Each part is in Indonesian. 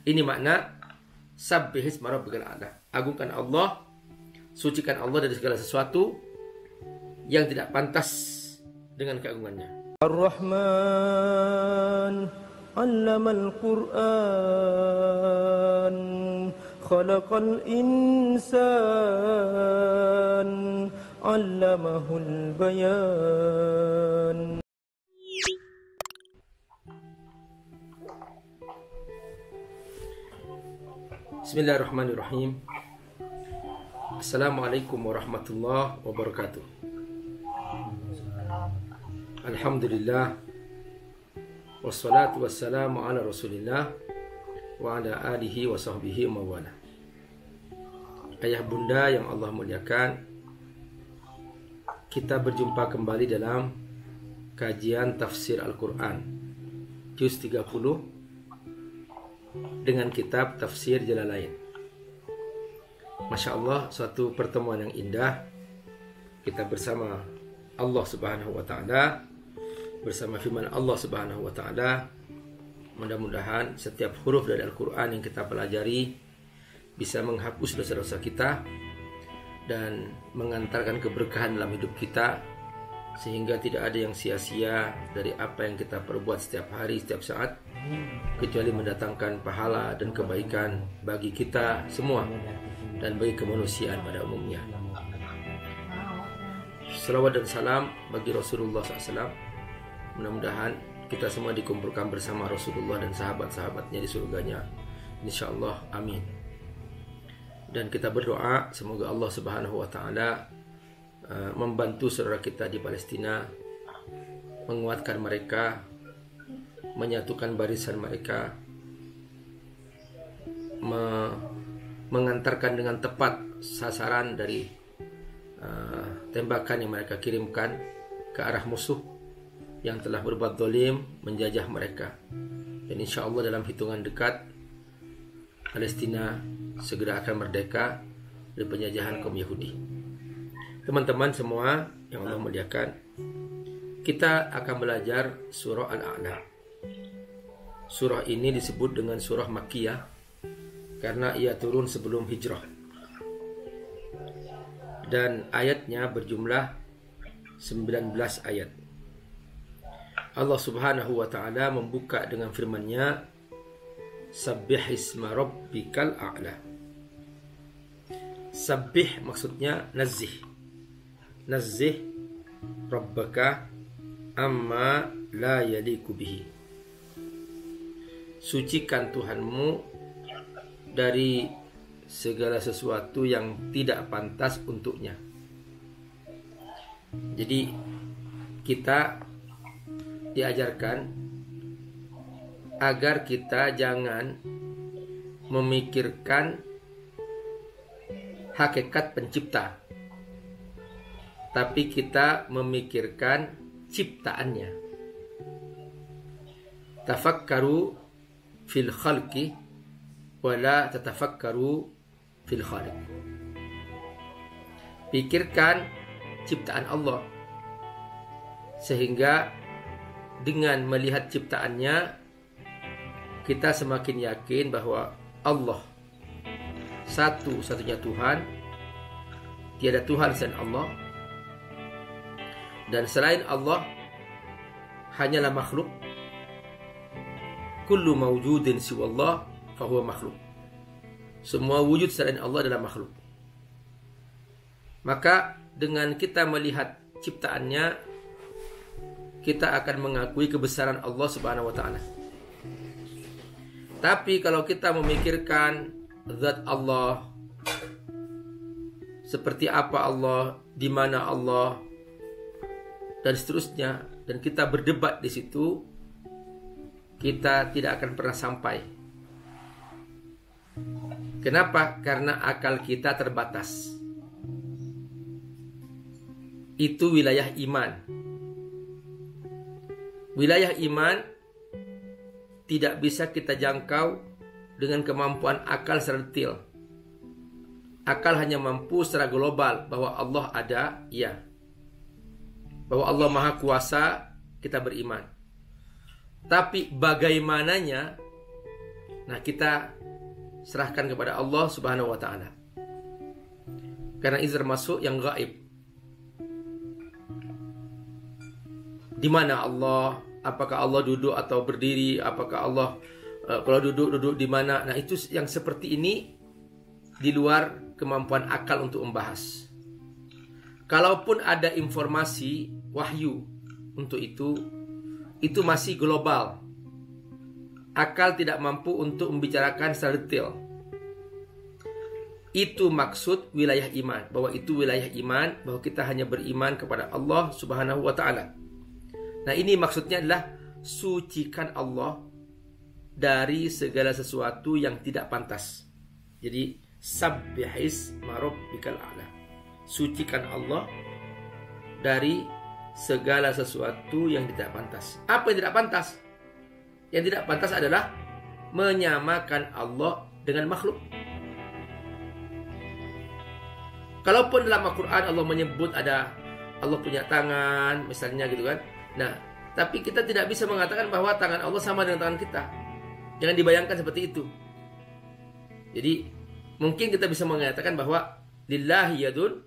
Ini makna sabbihisma rabbikal a'la. Agungkan Allah, sucikan Allah dari segala sesuatu yang tidak pantas dengan keagungannya. Ar-Rahman 'allamal Qur'an, khalaqal insan, 'allamahul bayan. Bismillahirrahmanirrahim. Assalamualaikum warahmatullahi wabarakatuh. Alhamdulillah, wassalatu wassalamu ala rasulillah wa ala alihi wa sahbihi mawala. Ayah bunda yang Allah muliakan, kita berjumpa kembali dalam kajian tafsir Al-Quran juz 30 dengan kitab Tafsir Jalalain. Masya Allah, suatu pertemuan yang indah. Kita bersama Allah Subhanahu wa Ta'ala, bersama firman Allah Subhanahu wa Ta'ala. Mudah-mudahan setiap huruf dari Al-Quran yang kita pelajari bisa menghapus dosa-dosa kita dan mengantarkan keberkahan dalam hidup kita, sehingga tidak ada yang sia-sia dari apa yang kita perbuat setiap hari, setiap saat, kecuali mendatangkan pahala dan kebaikan bagi kita semua dan bagi kemanusiaan pada umumnya. Salawat dan salam bagi Rasulullah SAW. Mudah-mudahan kita semua dikumpulkan bersama Rasulullah dan sahabat-sahabatnya di surganya, insyaallah, amin. Dan kita berdoa semoga Allah Subhanahu wa Ta'ala membantu saudara kita di Palestina, menguatkan mereka, menyatukan barisan mereka, mengantarkan dengan tepat sasaran dari tembakan yang mereka kirimkan ke arah musuh yang telah berbuat zalim menjajah mereka. Dan insya Allah dalam hitungan dekat Palestina segera akan merdeka dari penjajahan kaum Yahudi. Teman-teman semua yang Allah muliakan, kita akan belajar surah Al-A'la. Surah ini disebut dengan surah Makkiyah karena ia turun sebelum hijrah. Dan ayatnya berjumlah 19 ayat. Allah Subhanahu wa Ta'ala membuka dengan firman-Nya, Sabbihisma rabbikal a'la. Sabbih maksudnya nazih. Nazih rabbaka amma la yaliku bihi. Sucikan Tuhanmu dari segala sesuatu yang tidak pantas untuknya. Jadi kita diajarkan agar kita jangan memikirkan hakikat pencipta, tapi kita memikirkan ciptaannya. Tafakkaru fil khalqi wala tatafakkaru fil khaliq. Pikirkan ciptaan Allah, sehingga dengan melihat ciptaannya kita semakin yakin bahwa Allah satu-satunya Tuhan, tiada Tuhan selain Allah, dan selain Allah hanyalah makhluk. Kullu mawjudin siwallah fahuwa makhluk. Semua wujud selain Allah adalah makhluk. Maka dengan kita melihat ciptaannya, kita akan mengakui kebesaran Allah Subhanahu wa Ta'ala. Tapi kalau kita memikirkan zat Allah, seperti apa Allah, di mana Allah, dan seterusnya, dan kita berdebat di situ, kita tidak akan pernah sampai. Kenapa? Karena akal kita terbatas. Itu wilayah iman. Wilayah iman tidak bisa kita jangkau dengan kemampuan akal secara detail. Akal hanya mampu secara global bahwa Allah ada, ya. Bahwa Allah Maha Kuasa, kita beriman. Tapi bagaimananya Nah, kita serahkan kepada Allah Subhanahu wa taala. Karena itu termasuk yang gaib. Di mana Allah? Apakah Allah duduk atau berdiri? Apakah Allah kalau duduk di mana? Nah, itu yang seperti ini di luar kemampuan akal untuk membahas. Kalaupun ada informasi wahyu untuk itu masih global. Akal tidak mampu untuk membicarakan secara detail. Itu maksud wilayah iman, bahwa itu wilayah iman, bahwa kita hanya beriman kepada Allah Subhanahu wa taala. Nah, ini maksudnya adalah sucikan Allah dari segala sesuatu yang tidak pantas. Jadi sabbihis marabbikal a'la. Sucikan Allah dari segala sesuatu yang tidak pantas. Apa yang tidak pantas? Yang tidak pantas adalah menyamakan Allah dengan makhluk. Kalaupun dalam Al-Quran Allah menyebut ada Allah punya tangan, misalnya gitu kan. Nah, tapi kita tidak bisa mengatakan bahwa tangan Allah sama dengan tangan kita. Jangan dibayangkan seperti itu. Jadi mungkin kita bisa mengatakan bahwa lillahi yadun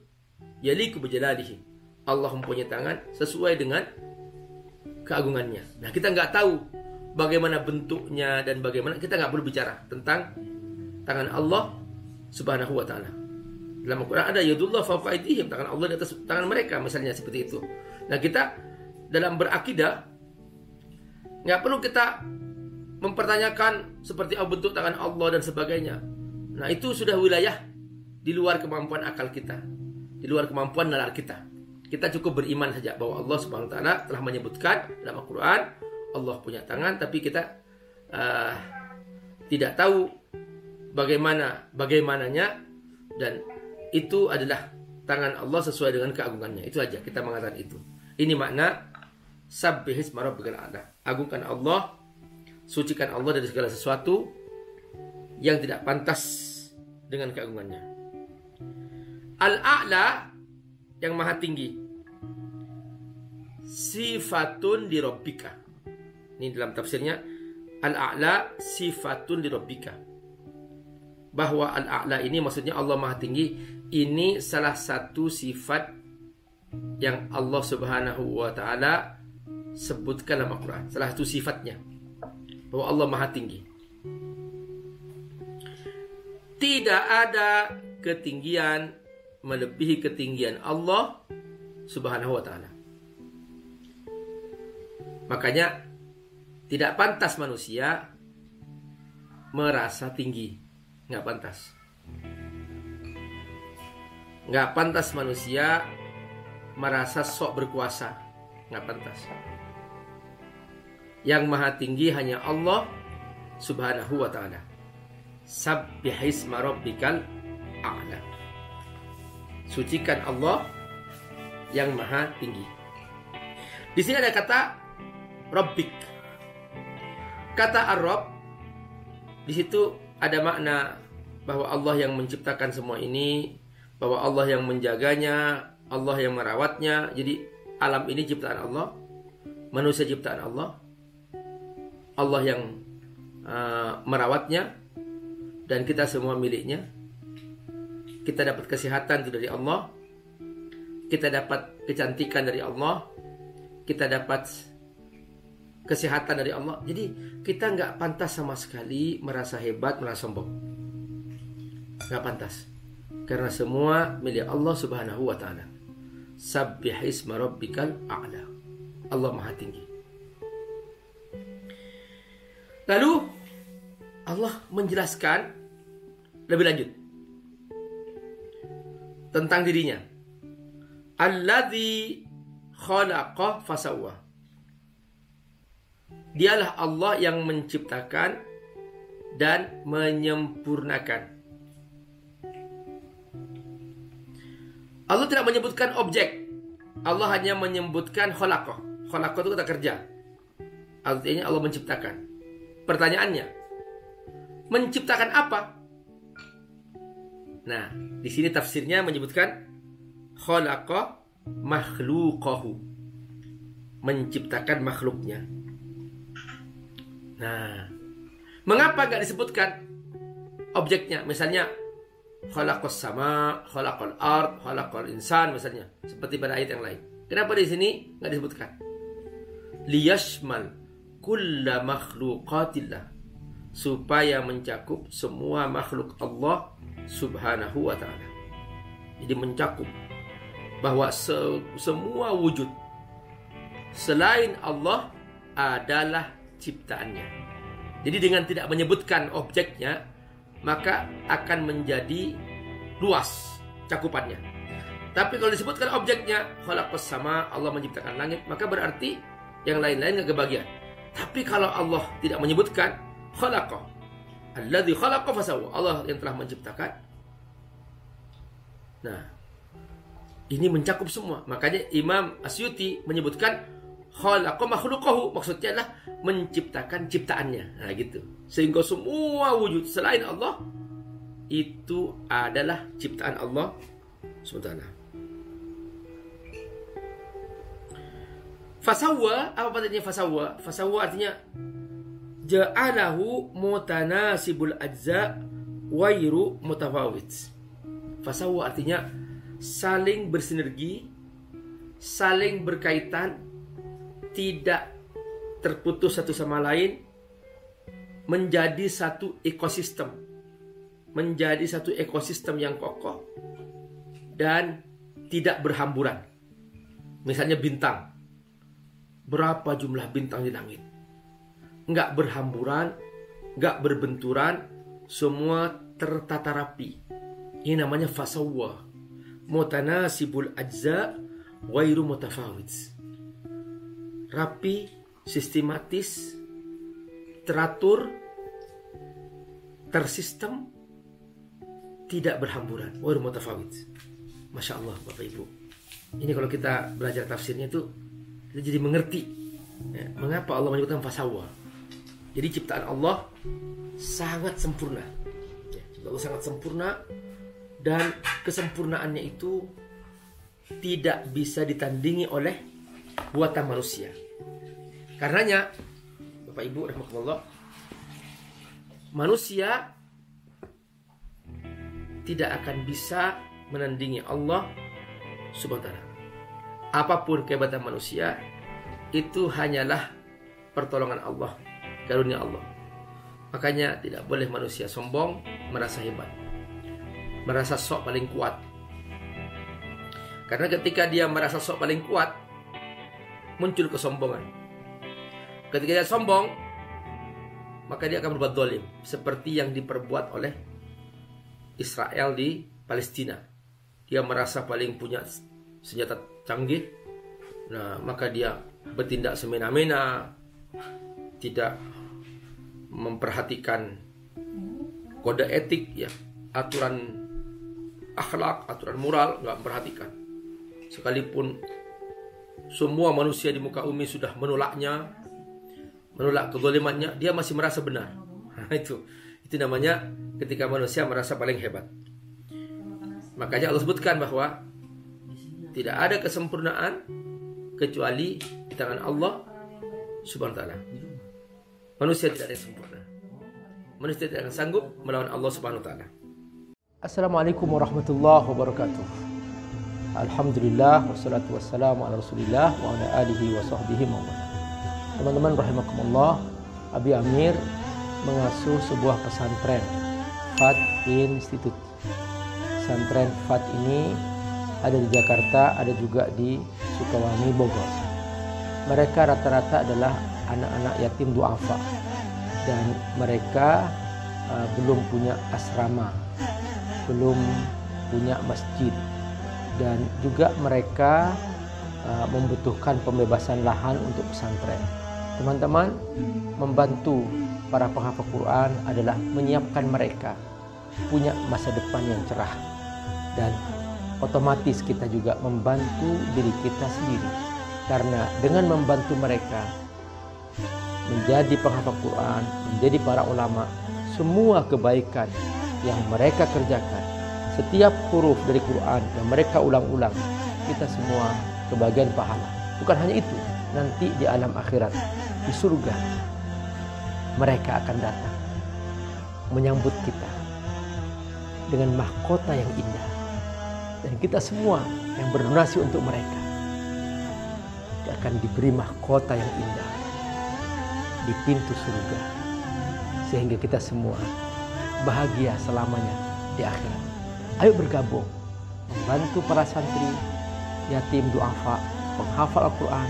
yaliku bijalalihi. Allah mempunyai tangan sesuai dengan keagungannya. Nah, kita nggak tahu bagaimana bentuknya dan bagaimana, kita nggak perlu bicara tentang tangan Allah Subhanahu wa taala. Dalam Al-Quran ada yadullah fawqa aydihim, tangan Allah di atas tangan mereka, misalnya seperti itu. Nah, kita dalam berakidah nggak perlu kita mempertanyakan seperti apa bentuk tangan Allah dan sebagainya. Nah, itu sudah wilayah di luar kemampuan akal kita, di luar kemampuan nalar kita. Kita cukup beriman saja bahwa Allah Subhanahu wa taala telah menyebutkan dalam Al-Quran Allah punya tangan, tapi kita tidak tahu bagaimananya, dan itu adalah tangan Allah sesuai dengan keagungannya. Itu aja kita mengatakan itu. Ini makna sabbihis marabbikal a'la. Agungkan Allah, sucikan Allah dari segala sesuatu yang tidak pantas dengan keagungannya. Al-a'la, yang maha tinggi. Sifatun li rabbika. Ini dalam tafsirnya, al-a'la sifatun li rabbika. Bahwa al-a'la ini maksudnya Allah maha tinggi. Ini salah satu sifat yang Allah Subhanahu wa taala sebutkan dalam Al-Quran. Salah satu sifatnya, bahwa Allah maha tinggi. Tidak ada ketinggian melebihi ketinggian Allah Subhanahu wa taala. Makanya tidak pantas manusia merasa tinggi. Nggak pantas. Nggak pantas manusia merasa sok berkuasa. Nggak pantas. Yang maha tinggi hanya Allah Subhanahu wa ta'ala. Sabbihisma rabbikal a'la. Sucikan Allah yang maha tinggi. Di sini ada kata Rabbik. Kata Ar-Rabb di situ ada makna bahwa Allah yang menciptakan semua ini, bahwa Allah yang menjaganya, Allah yang merawatnya. Jadi alam ini ciptaan Allah, manusia ciptaan Allah, Allah yang merawatnya, dan kita semua miliknya. Kita dapat kesehatan itu dari Allah, kita dapat kecantikan dari Allah, kita dapat kesehatan dari Allah. Jadi kita nggak pantas sama sekali merasa hebat, merasa sombong. Nggak pantas. Karena semua milik Allah Subhanahu wa ta'ala. Sabbihisma rabbikal a'la. Allah maha tinggi. Lalu Allah menjelaskan lebih lanjut tentang dirinya. Alladzi khalaqa fasawwa. Dialah Allah yang menciptakan dan menyempurnakan. Allah tidak menyebutkan objek. Allah hanya menyebutkan khalaqa. Khalaqa itu kata kerja. Artinya Allah menciptakan. Pertanyaannya, menciptakan apa? Nah, di sini tafsirnya menyebutkan khalaqa makhluqahu. Menciptakan makhluknya. Nah, Mengapa nggak disebutkan objeknya? Misalnya khalaqas sama, khalaqal ard, khalaqal insan misalnya, seperti pada ayat yang lain. Kenapa di sini nggak disebutkan? Liyashmal kulla makhluqatillah, supaya mencakup semua makhluk Allah Subhanahu wa ta'ala. Jadi mencakup bahwa semua wujud selain Allah adalah ciptaannya. Jadi dengan tidak menyebutkan objeknya, maka akan menjadi luas cakupannya. Tapi kalau disebutkan objeknya, khalaqas sama, Allah menciptakan langit, maka berarti yang lain-lain nggak kebagian. Tapi kalau Allah tidak menyebutkan khalaqa, alladzi khalaqa fasawwa, Allah yang telah menciptakan. Nah, ini mencakup semua. Makanya Imam Asyuti menyebutkan khalaqa makhluqahu, maksudnya adalah menciptakan ciptaannya. Nah gitu. Sehingga semua wujud selain Allah itu adalah ciptaan Allah SWT. Fasawwa, apa artinya fasawwa? Fasawwa artinya ja'alahu mutanasibul ajza wairu mutafawit. Fasawwa artinya saling bersinergi, saling berkaitan, tidak terputus satu sama lain, menjadi satu ekosistem, menjadi satu ekosistem yang kokoh dan tidak berhamburan. Misalnya bintang, berapa jumlah bintang di langit, nggak berhamburan, nggak berbenturan, semua tertata rapi. Ini namanya fasawwa, mutanasibul ajza wairu mutafawit. Rapi, sistematis, teratur, tersistem, tidak berhamburan. Wairu mutafawit. Masya Allah Bapak Ibu. Ini kalau kita belajar tafsirnya itu kita jadi mengerti ya, mengapa Allah menyebutkan fasawwa. Jadi ciptaan Allah sangat sempurna ya, ciptaan Allah sangat sempurna, dan kesempurnaannya itu tidak bisa ditandingi oleh buatan manusia. Karenanya Bapak Ibu rahimakumullah, manusia tidak akan bisa menandingi Allah Subhanahu wa ta'ala. Apapun kehebatan manusia, itu hanyalah pertolongan Allah, karunia Allah. Makanya tidak boleh manusia sombong, merasa hebat, merasa sok paling kuat. Karena ketika dia merasa sok paling kuat, muncul kesombongan. Ketika dia sombong, maka dia akan berbuat zalim, seperti yang diperbuat oleh Israel di Palestina. Dia merasa paling punya senjata canggih, nah maka dia bertindak semena-mena, tidak memperhatikan kode etik ya, aturan akhlak, aturan moral, nggak memperhatikan. Sekalipun semua manusia di muka bumi sudah menolaknya, menolak kezalimannya, dia masih merasa benar. Nah, itu namanya ketika manusia merasa paling hebat. Makanya Allah sebutkan bahwa tidak ada kesempurnaan kecuali di tangan Allah Subhanahu wa ta'ala. Manusia tidak ada yang sempurna. Manusia tidak akan sanggup melawan Allah Subhanahu wa ta'ala. Assalamualaikum warahmatullahi wabarakatuh. Alhamdulillah wassalatu wassalamu ala Rasulillah wa ala alihi wa sahbihi wa man. Teman-teman rahimakumullah, Abi Amir mengasuh sebuah pesantren Fat Institute. Pesantren Fat ini ada di Jakarta, ada juga di Sukawami, Bogor. Mereka rata-rata adalah anak-anak yatim duafa, dan mereka belum punya asrama, belum punya masjid, dan juga mereka membutuhkan pembebasan lahan untuk pesantren. Teman-teman, membantu para penghafal Quran adalah menyiapkan mereka punya masa depan yang cerah, dan otomatis kita juga membantu diri kita sendiri, karena dengan membantu mereka menjadi penghafal Quran, menjadi para ulama, semua kebaikan yang mereka kerjakan, setiap huruf dari Quran yang mereka ulang-ulang, kita semua kebagian pahala. Bukan hanya itu, nanti di alam akhirat, di surga, mereka akan datang menyambut kita dengan mahkota yang indah. Dan kita semua yang berdonasi untuk mereka akan diberi mahkota yang indah di pintu surga, sehingga kita semua bahagia selamanya di akhirat. Ayo bergabung membantu para santri, yatim duafa, penghafal Al-Quran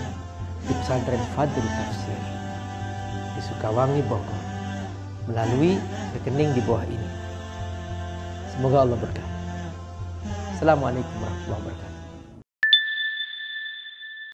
di pesantren Fadlul Tafsir di Sukawangi, Bogor, melalui rekening di bawah ini. Semoga Allah berkati. Assalamualaikum warahmatullahi wabarakatuh.